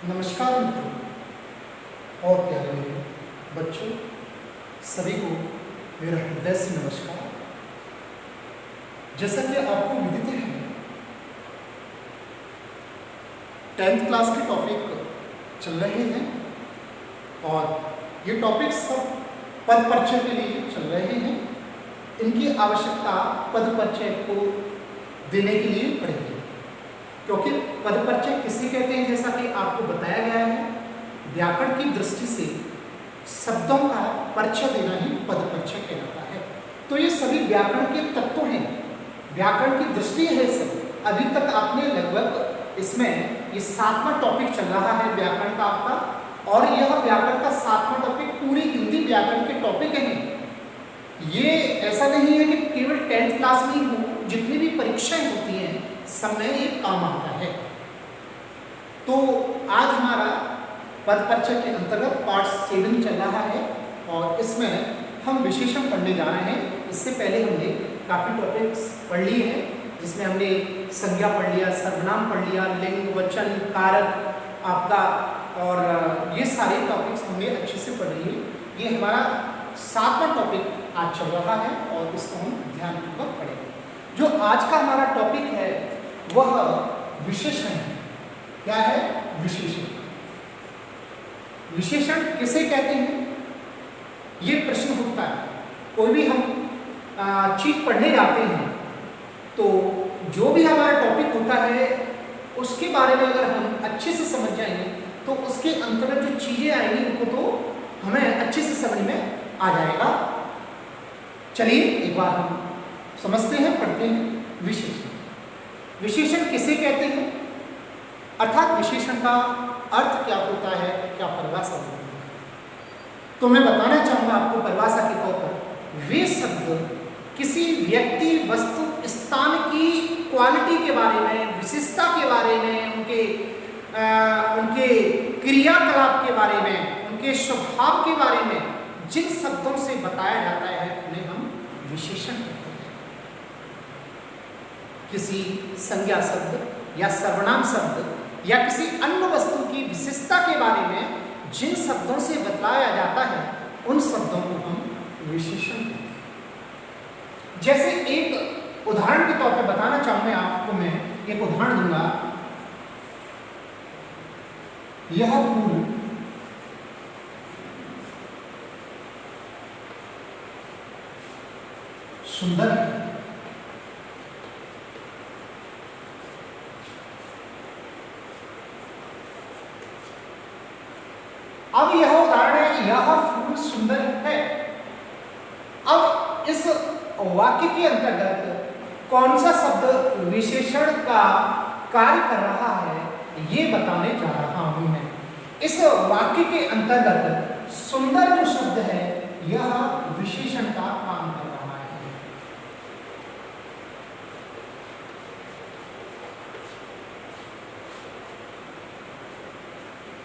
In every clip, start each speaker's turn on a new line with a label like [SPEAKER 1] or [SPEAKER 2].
[SPEAKER 1] नमस्कार मित्रों और प्यारे मेरे बच्चों, सभी को मेरा हृदय से नमस्कार। जैसा कि आपको विदित है, 10th क्लास के टॉपिक चल रहे हैं और ये टॉपिक सब पद परिचय के लिए चल रहे हैं। इनकी आवश्यकता पद परिचय को देने के लिए पड़ेगी, क्योंकि पद परिचय किसे कहते हैं, जैसा कि आपको बताया गया है, व्याकरण की दृष्टि से शब्दों का परिचय देना ही पद परिचय कहलाता है। तो ये सभी व्याकरण के तत्व हैं, व्याकरण की दृष्टि है सब। अभी तक आपने लगभग इसमें ये 7वां टॉपिक चल रहा है व्याकरण का आपका, और यह व्याकरण का 7वां टॉपिक पूरी हिंदी व्याकरण के टॉपिक हैं। ये ऐसा नहीं है कि केवल 10th क्लास में ही हो, जितनी भी परीक्षाएं होती हैं सब में ये काम आता है। तो आज हमारा पद परिचय के अंतर्गत पार्ट 7 चल रहा है और इसमें हम विशेषण पढ़ने जा रहे हैं। इससे पहले हमने काफ़ी टॉपिक्स पढ़ लिए हैं, जिसमें हमने संज्ञा पढ़ लिया, सर्वनाम पढ़ लिया, लिंग, वचन, कारक आपका, और ये सारे टॉपिक्स हमने अच्छे से पढ़ लिए। ये हमारा 7वां टॉपिक आज चल रहा है और इसको हम ध्यानपूर्वक पढ़ेंगे। जो आज का हमारा टॉपिक है वह विशेषण है। क्या है? विशेषण। विशेषण किसे कहते हैं, ये प्रश्न उठता है। कोई भी हम चीज पढ़ने जाते हैं तो जो भी हमारा टॉपिक होता है उसके बारे में अगर हम अच्छे से समझ जाएंगे तो उसके अंतर्गत जो चीजें आएंगी उनको तो हमें अच्छे से समझ में आ जाएगा। चलिए एक बार हम समझते हैं, पढ़ते हैं। विशेषण। विशेषण किसे कहते हैं, अर्थात विशेषण का अर्थ क्या होता है, क्या परिभाषा होती है। तो मैं बताना चाहूंगा आपको परिभाषा के तौर पर, वे शब्द किसी व्यक्ति, वस्तु, स्थान की क्वालिटी के बारे में, विशेषता के बारे में, उनके क्रियाकलाप के बारे में, उनके स्वभाव के बारे में जिन शब्दों से बताया जाता है उन्हें हम विशेषण कहते हैं। किसी संज्ञा शब्द या सर्वनाम शब्द या किसी अन्य वस्तु की विशेषता के बारे में जिन शब्दों से बतलाया जाता है उन शब्दों को हम विशेषण कहते हैं। जैसे एक उदाहरण के तौर पर बताना चाहूंगा आपको, मैं एक उदाहरण दूंगा। यह फूल सुंदर है। अब यह उदाहरण है, यह फूल सुंदर है। अब इस वाक्य के अंतर्गत कौन सा शब्द विशेषण का कार्य कर रहा है ये बताने जा रहा हूं मैं। इस वाक्य के अंतर्गत सुंदर जो शब्द है यह विशेषण का काम कर रहा है।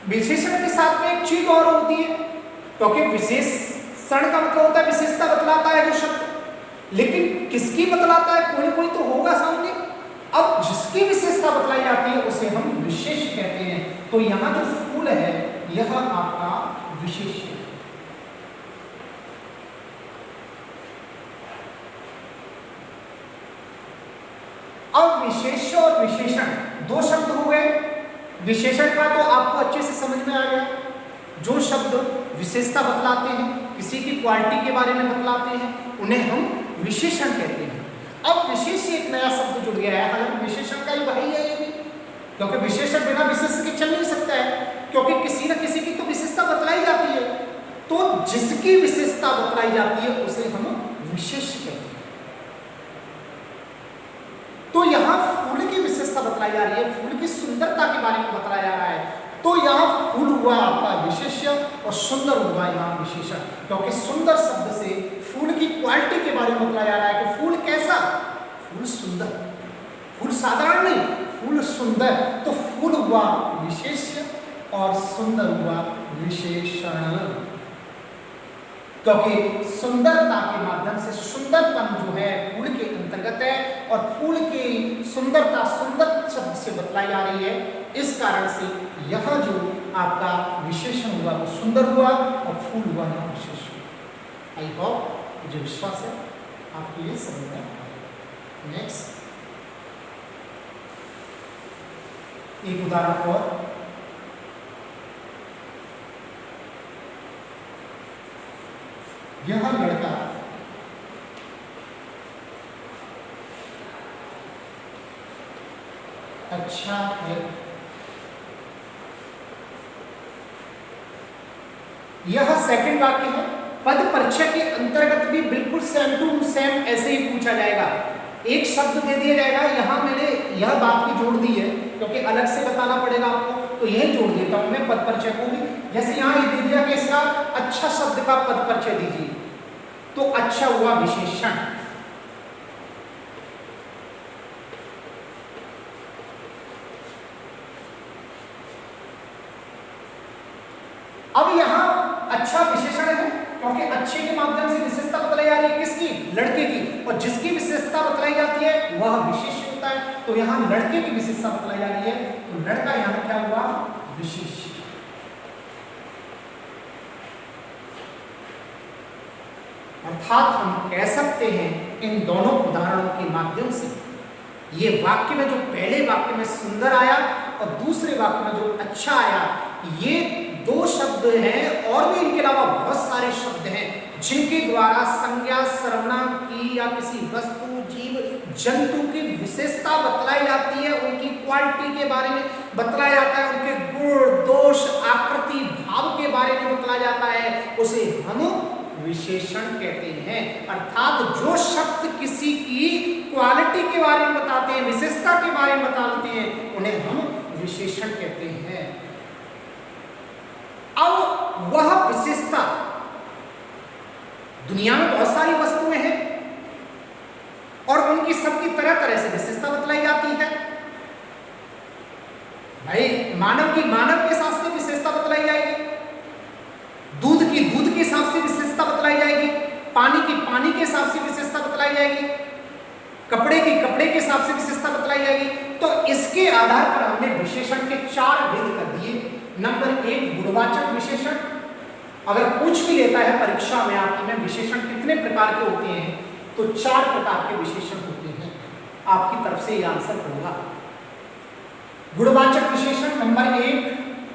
[SPEAKER 1] विशेषण के साथ में एक चीज और होती है, क्योंकि विशेषण का मतलब होता है विशेषता बतलाता है जो शब्द, लेकिन किसकी बतलाता है, कोई कोई तो होगा सामने। अब जिसकी विशेषता बतलाई जाती है उसे हम विशेष कहते हैं। तो यहां जो फूल है यह आपका विशेष है। अब विशेष्य और विशेषण दो शब्द हो गए। विशेषण का तो आपको अच्छे से समझ में आ गया, जो शब्द विशेषता बतलाते हैं, किसी की क्वालिटी के बारे में बतलाते हैं, उन्हें हम विशेषण कहते हैं। अब विशेष से एक नया शब्द जुड़ गया है, हालांकि विशेषण का ही वही है ये भी, क्योंकि विशेषण बिना विशेष के चल नहीं सकता है, क्योंकि किसी न किसी की तो विशेषता बतलाई जाती है। तो जिसकी विशेषता बतलाई जाती है उसे हम विशेष कहते हैं। तो यहाँ फूल की विशेषता बतलाई जा रही है, फूल की सुंदरता के बारे में बताया जा रहा है। तो यहाँ फूल हुआ आपका विशेष्य और सुंदर हुआ यहाँ विशेषण, क्योंकि सुंदर शब्द से फूल की क्वालिटी के बारे में बताया जा रहा है कि फूल कैसा, फूल सुंदर, फूल साधारण नहीं, फूल सुंदर। तो फूल हुआ विशेष्य और सुंदर हुआ विशेषण, क्योंकि सुंदरता के माध्यम से सुंदरपन जो है फूल के अंतर्गत है, और फूल की सुंदरता सुंदर शब्द से बतलाई जा रही है। इस कारण से यह जो आपका विशेषण हुआ वो सुंदर हुआ और फूल हुआ यहाँ विशेषण। आई होप, मुझे विश्वास है आपको ये समझ में आया। नेक्स्ट एक उदाहरण और, यह लड़का अच्छा है। यह सेकंड वाक्य है। पद परिचय के अंतर्गत भी बिल्कुल सेम टू सेम ऐसे ही पूछा जाएगा। एक शब्द दे दिया जाएगा, यहां मैंने यह बात भी जोड़ दी है क्योंकि अलग से बताना पड़ेगा आपको, तो यही जोड़ देता हूं मैं पद परिचय को भी। जैसे यहां ये दे दिया कि इसका अच्छा शब्द का पद परिचय दीजिए, तो अच्छा हुआ विशेषण। अब यहां अच्छा विशेषण है क्योंकि अच्छे के माध्यम से विशेषता बतलाई जा रही है, किसकी? लड़के की, और जिसकी विशेषता बतलाई जाती है वह विशेष होता है। तो यहां लड़के की विशेषता बतलाई जा रही है, तो लड़का यहां क्या हुआ? विशेष। अर्थात हम कह सकते हैं इन दोनों उदाहरणों के माध्यम से, ये वाक्य में जो पहले वाक्य में सुंदर आया और दूसरे वाक्य में जो अच्छा आया, ये दो शब्द हैं और भी इनके अलावा बहुत सारे शब्द हैं जिनके द्वारा संज्ञा सर्वनाम की या किसी वस्तु, जीव, जंतु की विशेषता बतलाई जाती है, उनकी क्वालिटी के बारे में बतलाया जाता है, उनके गुण, दोष, आकृति, भाव के बारे में बतलाया जाता है, उसे हम विशेषण कहते हैं। अर्थात जो शब्द किसी की क्वालिटी के बारे में बताते हैं, विशेषता के बारे में बताते हैं, उन्हें हम विशेषण कहते हैं। अब वह विशेषता, दुनिया में बहुत सारी वस्तुएं हैं और उनकी सबकी तरह तरह से विशेषता बतलाई जाती है। भाई मानव की मानव के हिसाब से विशेषता बतलाई जाएगी, दूध की दूध के हिसाब से विशेषता बतलाई जाएगी, पानी की पानी के हिसाब से विशेषता बतलाई जाएगी, कपड़े की कपड़े के हिसाब से विशेषता बतलाई जाएगी। तो इसके आधार पर हमने विशेषण के 4 भेद कर दिए। नंबर 1 गुणवाचक विशेषण। अगर पूछ भी लेता है परीक्षा में आपकी में विशेषण कितने प्रकार के होते हैं, तो 4 प्रकार के विशेषण होते हैं। आपकी तरफ से ये आंसर होगा। गुणवाचक विशेषण नंबर 1,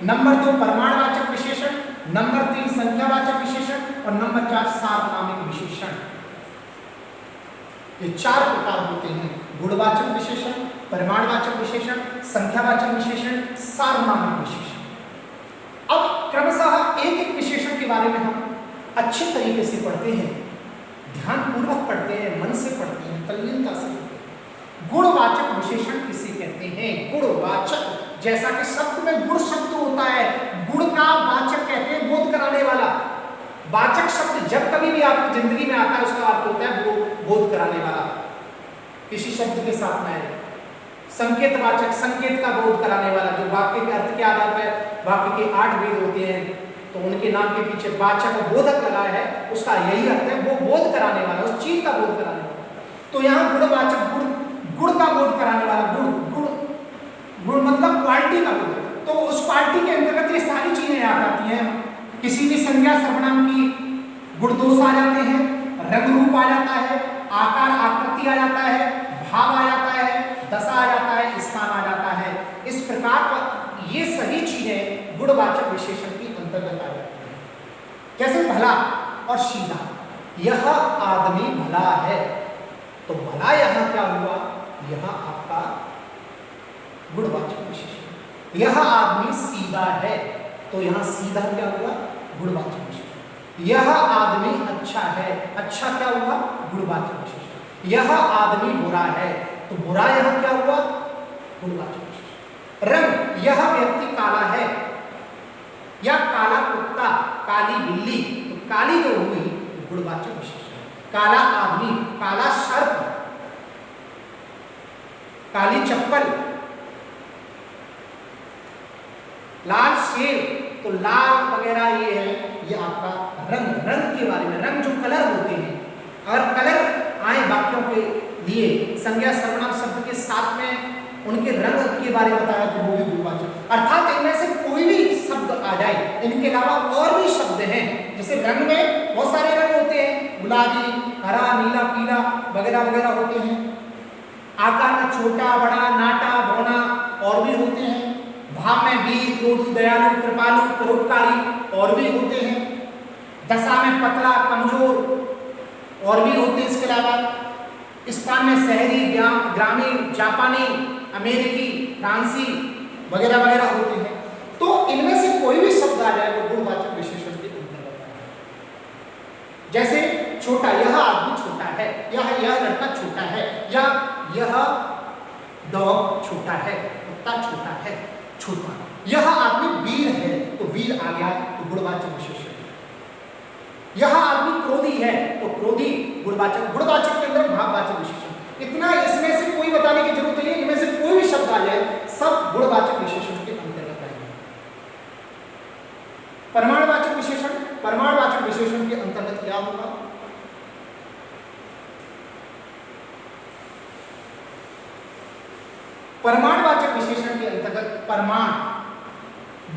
[SPEAKER 1] नंबर 2 परिमाणवाचक विशेषण, नंबर 3 संख्यावाचक विशेषण और नंबर 4 सार्वनामिक विशेषण। ये 4 प्रकार होते हैं। गुणवाचक विशेषण, परिमाणवाचक विशेषण, संख्यावाचक विशेषण, सार्वनामिक विशेषण। अब क्रमशः एक एक विशेषण के बारे में हम अच्छे तरीके से पढ़ते हैं, ध्यानपूर्वक पढ़ते हैं, मन से पढ़ते हैं, तल्लीनता से पढ़ते हैं। गुणवाचक विशेषण किसे कहते हैं? गुणवाचक, जैसा कि शब्द में गुण शब्द होता है, गुण का वाचक कहते हैं बोध कराने वाला। वाचक शब्द जब कभी भी आपकी जिंदगी में आता है उसका अर्थ होता है बोध कराने वाला, किसी शब्द के साथ में है। संकेतवाचक, संकेत का बोध कराने वाला, जो वाक्य के अर्थ के आधार पर वाक्य के 8 भेद होते हैं, तो उनके नाम के पीछे वाचक और बोधक लगाया है, उसका यही अर्थ है, वो बोध कराने वाला, उस चीज का बोध कराने वाला। तो यहाँ गुणवाचक, गुण का बोध कराने वाला, गुण मतलब क्वालिटी का गुण, तो उस क्वालिटी के अंतर्गत ये सारी चीजें याद आती हैं। किसी भी संज्ञा सर्वनाम की गुण दोष आ जाते हैं, रंग रूप आ जाता है, आकार आकृति आ जाता है, भाव आ जाता है, दशा आ जाता है, स्थान आ जाता है। इस प्रकार ये सभी चीजें गुणवाचक विशेषण की अंतर्गत आ जाती हैं। जैसे भला और सीधा, यह आदमी भला है, तो भला यहां क्या हुआ? यहां आपका गुणवाचक विशेषण। यह आदमी सीधा है, तो यहां सीधा क्या हुआ? गुणवाचक विशेषण। यह आदमी अच्छा है, अच्छा क्या हुआ? गुणवाचक विशेषण। यह आदमी बुरा है, तो बुरा यहां क्या हुआ? गुणवाचक विशेषण। रंग, यह व्यक्ति काला है, या काला कुत्ता, काली बिल्ली, तो काली जो हुई गुणवाचक विशेषण। काला आदमी, काला सर्प, काली चप्पल, लाल सेब, तो लाल वगैरह ये है, ये आपका रंग, रंग के बारे में, रंग जो कलर होते हैं। अगर कलर आए वाक्यों के लिए संज्ञा सर्वनाम शब्द के साथ में उनके रंग के बारे में बताया तो वो भी गुणवाचक। अर्थात इनमें से कोई भी शब्द आ जाए, इनके अलावा और भी शब्द हैं, जैसे रंग में बहुत सारे रंग होते हैं, गुलाबी, हरा, नीला, पीला वगैरह वगैरह होते हैं। आकार में छोटा, बड़ा, नाटा, बौना और भी होते हैं। भाव में वीर, क्रोधी, दयालु, कृपालु, परोपकारी और भी होते हैं। दशा में पतला, कमजोर और भी होते हैं। इसके अलावा स्थान में शहरी, ग्रामीण, जापानी, अमेरिकी, फ्रांसी वगैरह वगैरह होते हैं। तो इनमें से कोई भी शब्द आ जाए वो गुणवाचक विशेषण के अंतर्गत है। जैसे छोटा, यह आदमी छोटा है, यह लड़का छोटा है, या यह डॉग छोटा है, कुत्ता छोटा है, छोटा। यह आदमी वीर है तो वीर आ गया तो गुणवाचक विशेषण। यह आदमी क्रोधी है तो क्रोधी गुणवाचक। गुणवाचक के अंदर भाववाचक विशेषण। इतना इसमें से कोई बताने की जरूरत नहीं है, इनमें से कोई भी शब्द आ जाए सब गुणवाचक विशेषण के अंतर्गत आएंगे। परिमाणवाचक विशेषण, परिमाणवाचक विशेषण के अंतर्गत क्या होगा? परिमाणवाचक विशेषण के अंतर्गत परिमाण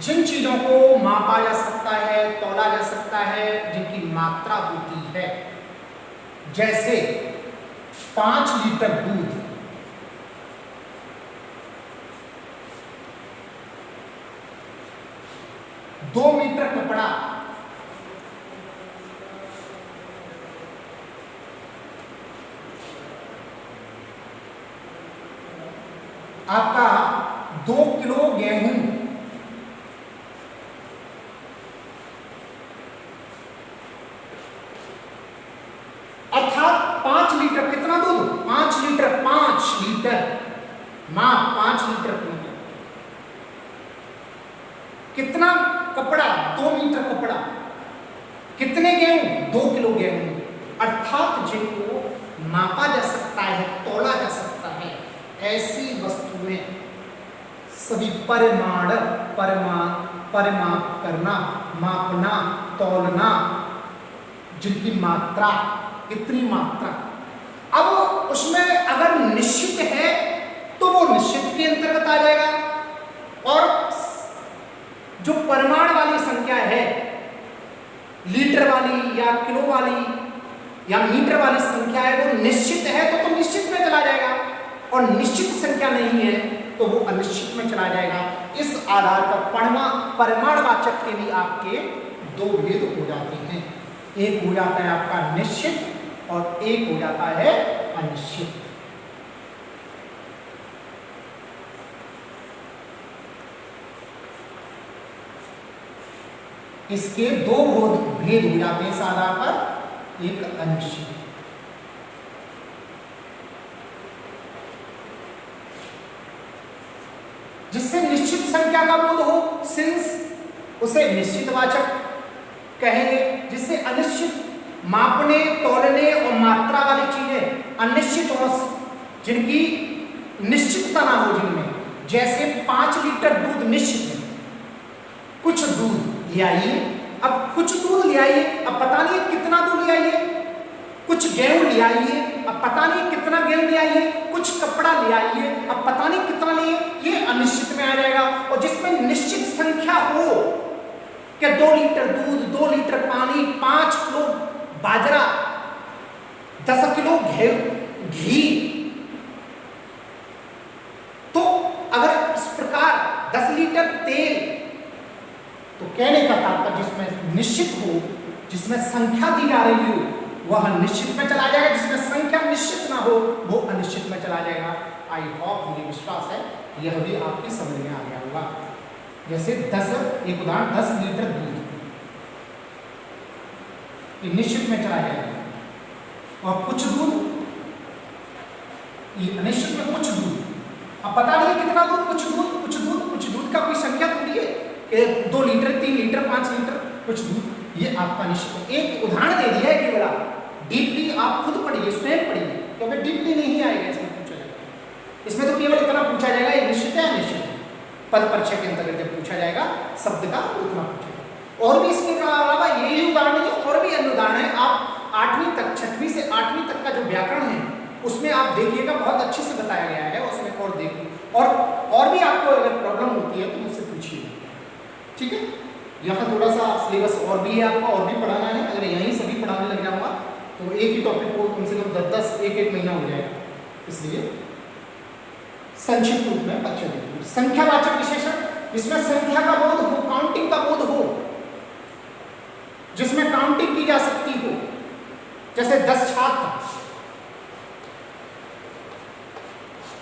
[SPEAKER 1] जिन चीजों को मापा जा सकता है, तौला जा सकता है, जिनकी मात्रा होती है, जैसे 5 लीटर दूध, 2 मीटर कपड़ा, आपका 2 किलो गेहूं, अर्थात 5 लीटर कितना दूध? 5 लीटर, 5 लीटर माप 5 लीटर कितना कपड़ा? 2 मीटर कपड़ा। कितने गेहूं? 2 किलो गेहूं। अर्थात जिनको मापा जा सकता है, तौला जा सकता है, ऐसी वस्तुएं सभी परिमाप करना, मापना, तौलना, जिनकी मात्रा, कितनी मात्रा। अब उसमें अगर निश्चित है तो वो निश्चित के अंतर्गत आ जाएगा, और जो परिमाण वाली संख्या है, लीटर वाली या किलो वाली या मीटर वाली संख्या है, वो निश्चित है तो निश्चित में चला जाएगा, और निश्चित संख्या नहीं है तो वो अनिश्चित में चला जाएगा। इस आधार पर परिमाणवाचक के भी आपके 2 भेद हो जाते हैं। एक हो जाता है आपका निश्चित और एक हो जाता है अनिश्चित। इसके 2 भेद हो जाते हैं इस आधार पर, एक अनिश्चित। जिससे निश्चित संख्या का बोध हो, सिंस उसे निश्चितवाचक कहेंगे। जिससे अनिश्चित, मापने, तौलने और मात्रा वाली चीजें अनिश्चित हो, जिनकी निश्चितता ना हो जिनमें, जैसे 5 लीटर दूध निश्चित है, कुछ दूध ले आइए, अब कुछ दूध ले आइए, अब पता नहीं कितना दूध ले आइए, कुछ गेहूं ले आइए, अब पता नहीं कितना गेहूं ले आइए, कुछ कपड़ा ले आइए, अब पता नहीं कितना लिए, ये अनिश्चित में आ जाएगा। और जिसमें निश्चित संख्या हो कि 2 लीटर दूध, 2 लीटर पानी, 5 किलो बाजरा, 10 किलो घी, तो अगर इस प्रकार 10 लीटर तेल, तो कहने का तात्पर्य जिसमें निश्चित हो, जिसमें संख्या दी जा रही हो, वह निश्चित में चला जाएगा। जिसमें संख्या निश्चित ना हो वो अनिश्चित में चला जाएगा। आई होप, मुझे विश्वास है यह भी आपकी समझ में आ गया होगा। जैसे 10, एक उदाहरण, 10 लीटर दूध, ये निश्चित में चला जाएगा, और कुछ दूध, ये अनिश्चित में कुछ दूध, अब पता नहीं कितना दूध, कुछ दूध, कुछ दूध, कुछ दूध का कोई संख्या थोड़ी है कि 2 लीटर, 3 लीटर, 5 लीटर, कुछ दूध, ये आपका निश्चित। एक उदाहरण दे दिया है केवल, डीपली आप खुद पढ़िए, स्वयं पढ़िए, क्योंकि डीपली नहीं आएगा इसमें पूछा जाएगा। इसमें तो केवल इतना पूछा जाएगा, ये निश्चित है अनिश्चित है। पद परिचय के अंतर्गत जब पूछा जाएगा शब्द का, उतना पूछेगा। और भी इसके अलावा यही उदाहरण नहीं, और भी अन्य उदाहरण है। आप 8वीं तक, 6वीं से 8वीं तक का जो व्याकरण है, उसमें आप देखिएगा, बहुत अच्छे से बताया गया है, उसमें और देखिए, और भी आपको अगर प्रॉब्लम होती है तो मुझसे पूछिए, ठीक है। यहाँ थोड़ा सा सिलेबस और भी है, आपको और भी पढ़ाना है। अगर यहीं सभी पढ़ाने लग जाऊंगा तो एक ही टॉपिक को कम से कम 10-10 एक महीना हो जाएगा, इसलिए संक्षिप्त रूप में बच्चे देखिए। संख्यावाचक विशेषण, जिसमें संख्या का बोध हो, काउंटिंग का बोध हो, जिसमें काउंटिंग की जा सकती हो, जैसे 10 छात्र,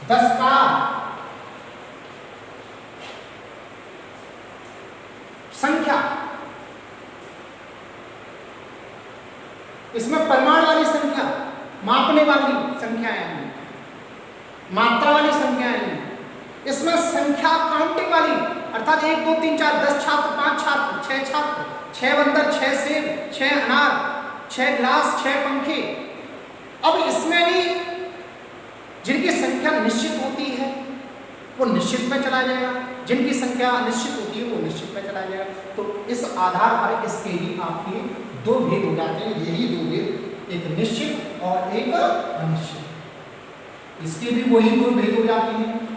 [SPEAKER 1] 10 कार, संख्या, इसमें परिमाण वाली संख्या, मापने वाली संख्याएं हैं, मात्रा वाली संख्याएं हैं, इसमें संख्या काउंटिंग वाली, अर्थात 1 2 3 4 10 छात्र, 5 छात्र, 6 छात्र, 6 बंदर, 6 सेब, 6 अनार, 6 गिलास, 6 पंखे। अब इसमें भी जिनकी संख्या निश्चित होती है वो निश्चित में चला जाएगा, जिनकी संख्या अनिश्चित होती है वो निश्चित में चला जाएगा। तो इस आधार पर इसके भी आपके 2 भेद हो जाते हैं, यही 2 भेद, एक निश्चित और एक अनिश्चित, इसके भी वही 2 भेद हो जाते हैं।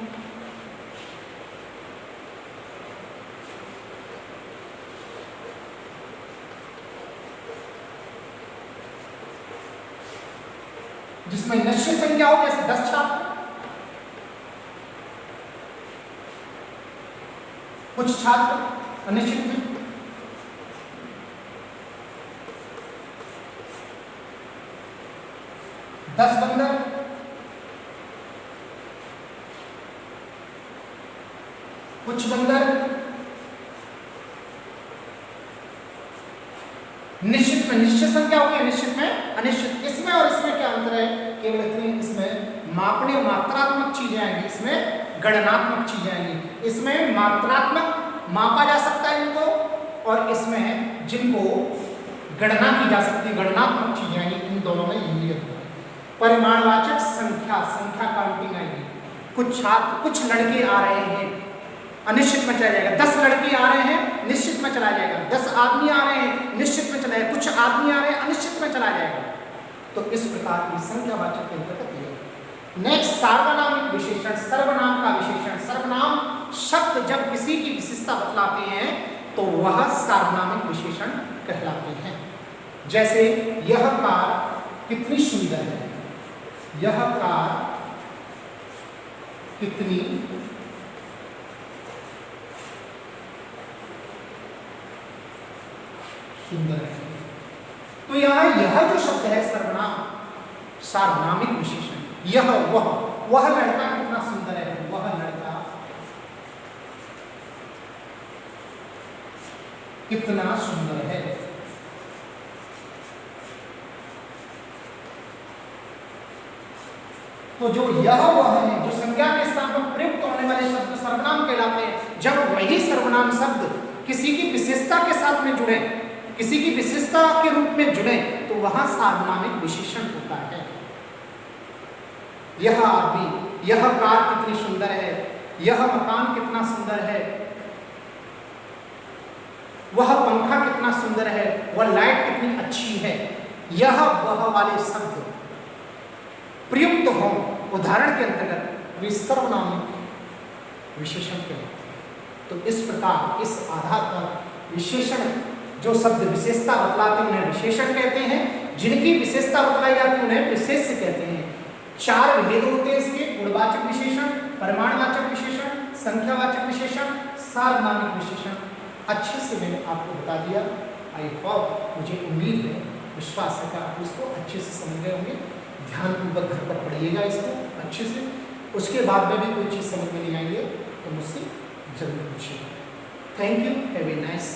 [SPEAKER 1] जिसमें निश्चित संख्या हो, जैसे 10 छात्र, कुछ छात्र अनिश्चित में, दस बंदर, कुछ बंदर, निश्चित में निश्चित संख्या होगी, अनिश्चित में अनिश्चित। इसमें और इसमें क्या अंतर है? केवल इतनी, इसमें मापने मात्रात्मक चीजें आएंगी, इसमें गणनात्मक चीजें आएंगी। इसमें मात्रात्मक मापा जा सकता है इनको, और इसमें जिनको गणना की जा सकती है, गणनात्मक चीजें आएंगी। इन दोनों में यही अंतर है। परिमाणवाचक संख्या, संख्या काउंटिंग आएगी। कुछ छात्र, कुछ लड़के आ रहे हैं, अनिश्चित में चला जाएगा। 10 लड़के आ रहे हैं, निश्चित में चला जाएगा। 10 आदमी आ रहे हैं, निश्चित में चला जाएगा। कुछ आदमी आ रहे हैं, अनिश्चित में चला जाएगा। तो इस प्रकार की संख्यावाचक के अंतर्गत है। नेक्स्ट, सार्वनामिक विशेषण, सर्वनाम का विशेषण। सर्वनाम शब्द जब किसी की विशेषता बतलाते हैं तो वह सार्वनामिक विशेषण कहलाते हैं। जैसे यह कार कितनी सुंदर है, यह कार कितनी सुंदर है। तो यहां यह जो शब्द है सर्वनाम, सार्वनामिक विशेषण। यह वह लड़का कितना सुंदर है, वह लड़का कितना सुंदर है। तो जो यह वह है, जो संज्ञा के स्थान पर प्रयुक्त होने वाले शब्द सर्वनाम कहलाते हैं। जब वही सर्वनाम शब्द किसी की विशेषता के साथ में जुड़े, किसी की विशेषता के रूप में जुड़े, तो वहां सार्वनामिक विशेषण होता है। यह आदमी, यह कार कितनी सुंदर है, यह मकान कितना सुंदर है, वह पंखा कितना सुंदर है, वह लाइट कितनी अच्छी है। यह वह वाले शब्द प्रयुक्त हो उदाहरण के अंतर्गत वे सर्वनामिक विशेषण कहलाते हैं। तो इस प्रकार, इस आधार पर विशेषण, जो शब्द विशेषता बतलाते हैं उन्हें विशेषण कहते हैं, जिनकी विशेषता बतलाई जाती है उन्हें विशेष्य कहते हैं। 4 भेद होते हैं इसके: गुणवाचक विशेषण, परिमाणवाचक विशेषण, संख्यावाचक विशेषण, सार्वनामिक विशेषण। अच्छे से मैंने आपको बता दिया। आई होप, मुझे उम्मीद है, विश्वास है कि आप इसको अच्छे से समझ गए होंगे। ध्यानपूर्वक घर पर पढ़िएगा इसको अच्छे से। उसके बाद में भी कोई चीज़ समझ में नहीं आएगी तो मुझसे जरूर पूछिएगा। Thank you, have a nice